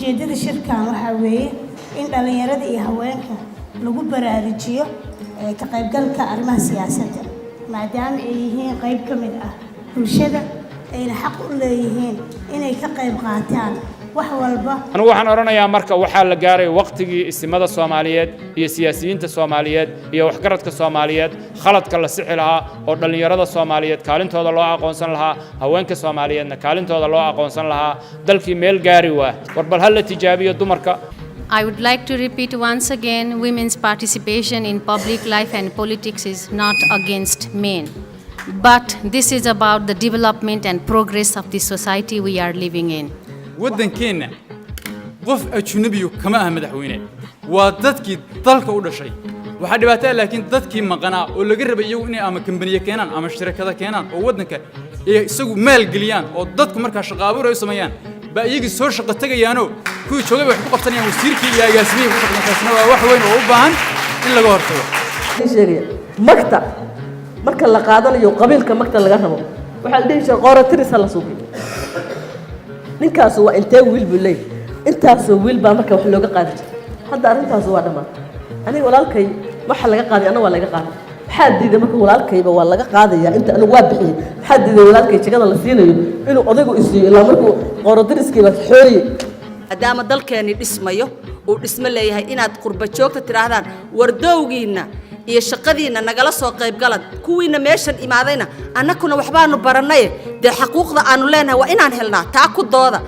ujeedada shirkan waxa weeye in dhalinyarada iyo haweenka lagu baraarujiyo ka qaybgalka arrimaha siyaasadda maadaama ay yihiin qayb ka mid ah bulshada ayna xaq u leeyihiin inay ka qayb qaataan wax walba. Anigu waxaan oranayaa marka waxaa la gaaray waqtigii ismada Soomaaliyeed iyo siyaasiyiinta Soomaaliyeed iyo waxgaradka Soomaaliyeed khaladka la sixi lahaa oo dhalinyarada Soomaaliyeed kaalintooda loo aqoonsan lahaa haweenka Soomaaliyeedna kaalintooda loo aqoonsan lahaa dalkii meel gaari waa warbal hal la tijaabiyo dumarka. I would like to repeat once again, women's participation in public life and politics is not against men, but this is about the development and progress of the society we are living in. waddankeena qof ajnabiyo kama ah madaxweyne waa dadkii dalka u dhashay waxa dhibaato laakiin dadkii maqanaa oo laga rabay iyagu inay ama kambaniye keenaan ama shirkado keenaan oo waddanka isagu maal geliyaan oo dadku markaa shaqo abuur ay sameeyaan ba iyagii soo shaqo tagayaano kuwii joogay wax ku qabsanayaan wasiirkii iyo agaasimihi ku shaqeynayna waa wax weyn oo u baahan in laga hortago magta marka la qaadanayo qabiilka magta laga rabo waxa la dhihi jiray qooratiris la suuqay ninkaas waa intee wiil buu leeyahay intaas wiil baa marka wax looga qaadi jiray hadda arintaas waa dhamaan aniga walaalkay waxa laga qaaday anaga waa laga qaaday maxaa diiday marka walaalkayba waa laga qaadaya inta anigu waa bixiyay maxaa diiday walaalkay jagada la siinayo inuu odaygu isiyo ilaa markuu qooradiiskiiba xooriye maadaama dalkeeni dhismayo uu dhismo leeyahay inaad qurba joogta tiraahdaan wardowgiina iyo shaqadiina nagala soo qayb galad kuwiina meeshan imaadayna annakuna waxbaanu baranay de xuquuqda aanu leenahay waa inaan helnaa taa ku dooda